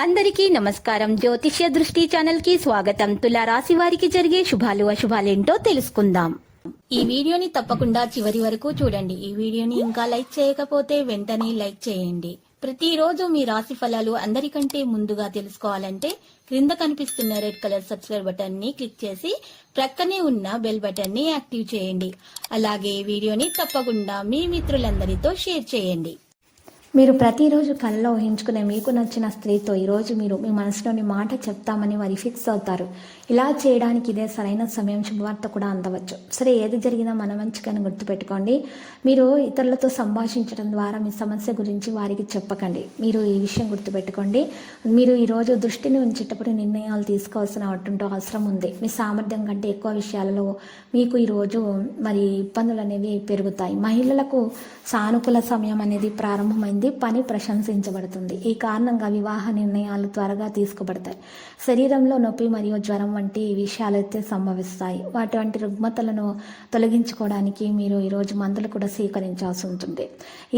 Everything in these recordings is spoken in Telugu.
అందరికీ నమస్కారం. జ్యోతిష్య దృష్టి ఛానల్ కి స్వాగతం. తులా రాశి వారికి జరిగే శుభాలు అశుభాలేంటో తెలుసుకుందాం. ఈ వీడియోని తప్పకుండా చివరి వరకు చూడండి. ఈ వీడియోని ఇంకా లైక్ చేయకపోతే వెంటనే లైక్ చేయండి. ప్రతిరోజు మీ రాశి ఫలాలు అందరికంటే ముందుగా తెలుసుకోవాలంటే క్రింద కనిపిస్తున్న రెడ్ కలర్ సబ్స్క్రైబ్ బటన్ ని క్లిక్ చేసి ప్రక్కనే ఉన్న బెల్ బటన్ ని యాక్టివ్ చేయండి. అలాగే వీడియోని తప్పకుండా మీ మిత్రులందరితో షేర్ చేయండి. మీరు ప్రతిరోజు కళ్ళలో ఊహించుకునే మీకు నచ్చిన స్త్రీతో ఈరోజు మీరు మీ మనసులోని మాట చెప్తామని వారి ఫిక్స్ అవుతారు. ఇలా చేయడానికి ఇదే సరైన సమయం, శుభవార్త కూడా అందవచ్చు. సరే, ఏది జరిగినా మన మంచిగానే గుర్తుపెట్టుకోండి. మీరు ఇతరులతో సంభాషించడం ద్వారా మీ సమస్య గురించి వారికి చెప్పకండి. మీరు ఈ విషయం గుర్తుపెట్టుకోండి. మీరు ఈరోజు దృష్టిని ఉంచేటప్పుడు నిర్ణయాలు తీసుకోవాల్సిన అవసరం ఉంది. మీ సామర్థ్యం కంటే ఎక్కువ విషయాలలో మీకు ఈరోజు ఇబ్బందులు అనేవి పెరుగుతాయి. మహిళలకు సానుకూల సమయం అనేది ప్రారంభమైంది. పని ప్రశంసించబడుతుంది. ఈ కారణంగా వివాహ నిర్ణయాలు త్వరగా తీసుకోబడతాయి. శరీరంలో నొప్పి మరియు జ్వరం వంటి విషయాలైతే సంభవిస్తాయి. వాటి రుగ్మతలను తొలగించుకోవడానికి మీరు ఈరోజు మందులు కూడా స్వీకరించాల్సి ఉంటుంది.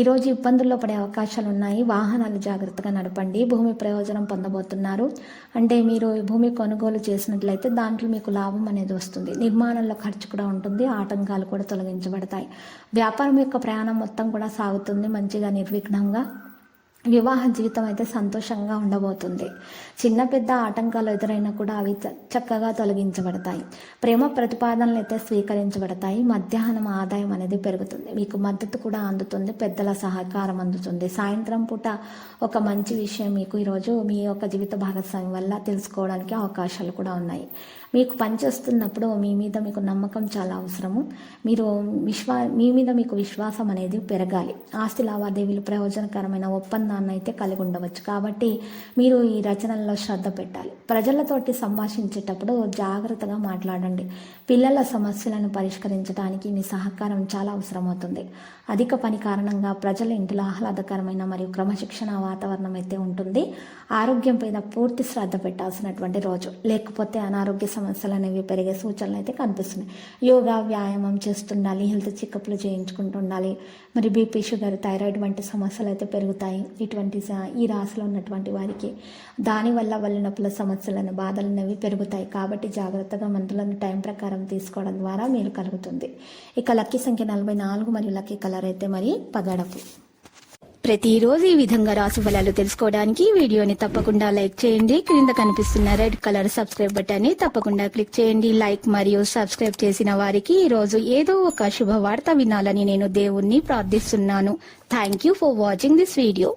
ఈరోజు ఇబ్బందుల్లో పడే అవకాశాలు ఉన్నాయి. వాహనాలు జాగ్రత్తగా నడపండి. భూమి ప్రయోజనం పొందబోతున్నారు. అంటే మీరు భూమి కొనుగోలు చేసినట్లయితే దాంట్లో మీకు లాభం అనేది వస్తుంది. నిర్మాణంలో ఖర్చు కూడా ఉంటుంది. ఆటంకాలు కూడా తొలగించబడతాయి. వ్యాపారం యొక్క ప్రయాణం మొత్తం కూడా సాగుతుంది మంచిగా, నిర్విఘ్నంగా. వివాహ జీవితం అయితే సంతోషంగా ఉండబోతుంది. చిన్న పెద్ద ఆటంకాలు ఎదురైనా కూడా అవి చక్కగా తొలగించబడతాయి. ప్రేమ ప్రతిపాదనలు అయితే స్వీకరించబడతాయి. మధ్యాహ్నం ఆదాయం అనేది పెరుగుతుంది. మీకు మద్దతు కూడా అందుతుంది. పెద్దల సహకారం అందుతుంది. సాయంత్రం పూట ఒక మంచి విషయం మీకు ఈరోజు మీ యొక్క జీవిత భాగస్వామి వల్ల తెలుసుకోవడానికి అవకాశాలు కూడా ఉన్నాయి. మీకు పనిచేస్తున్నప్పుడు మీ మీద మీకు నమ్మకం చాలా అవసరము. మీ మీద మీకు విశ్వాసం అనేది పెరగాలి. ఆస్తి లావాదేవీలు ప్రయోజనకరమైన ఒప్పందాన్ని అయితే కలిగి ఉండవచ్చు. కాబట్టి మీరు ఈ రచనల్లో శ్రద్ధ పెట్టాలి. ప్రజలతోటి సంభాషించేటప్పుడు జాగ్రత్తగా మాట్లాడండి. పిల్లల సమస్యలను పరిష్కరించడానికి మీ సహకారం చాలా అవసరమవుతుంది. అధిక పని కారణంగా ప్రజల ఇంటిలో ఆహ్లాదకరమైన మరియు క్రమశిక్షణ వాతావరణం అయితే ఉంటుంది. ఆరోగ్యం పైన పూర్తి శ్రద్ధ పెట్టాల్సినటువంటి రోజు. లేకపోతే అనారోగ్య సమస్యలు అనేవి పెరిగే సూచనలు అయితే కనిపిస్తున్నాయి. యోగా, వ్యాయామం చేస్తుండాలి. హెల్త్ చెకప్లు చేయించుకుంటుండాలి. మరి బీపీ, షుగర్, థైరాయిడ్ వంటి సమస్యలు అయితే పెరుగుతాయి. ఈ రాశిలో ఉన్నటువంటి వారికి దానివల్ల నొప్పుల సమస్యలను, బాధలు అనేవి పెరుగుతాయి. కాబట్టి జాగ్రత్తగా మందులను టైం ప్రకారం తీసుకోవడం ద్వారా మేలు కలుగుతుంది. ఇక లక్కీ సంఖ్య 44 మరియు లక్కీ కలర్ అయితే పగడపు. ప్రతిరోజు ఈ విధంగా రాశి ఫలాలు తెలుసుకోవడానికి వీడియోని తప్పకుండా లైక్ చేయండి. క్రింద కనిపిస్తున్న రెడ్ కలర్ సబ్స్క్రైబ్ బటన్ ని తప్పకుండా క్లిక్ చేయండి. లైక్ మరియు సబ్స్క్రైబ్ చేసిన వారికి ఈ రోజు ఏదో ఒక శుభవార్త వినాలని నేను దేవుణ్ణి ప్రార్థిస్తున్నాను. Thank you for watching this video.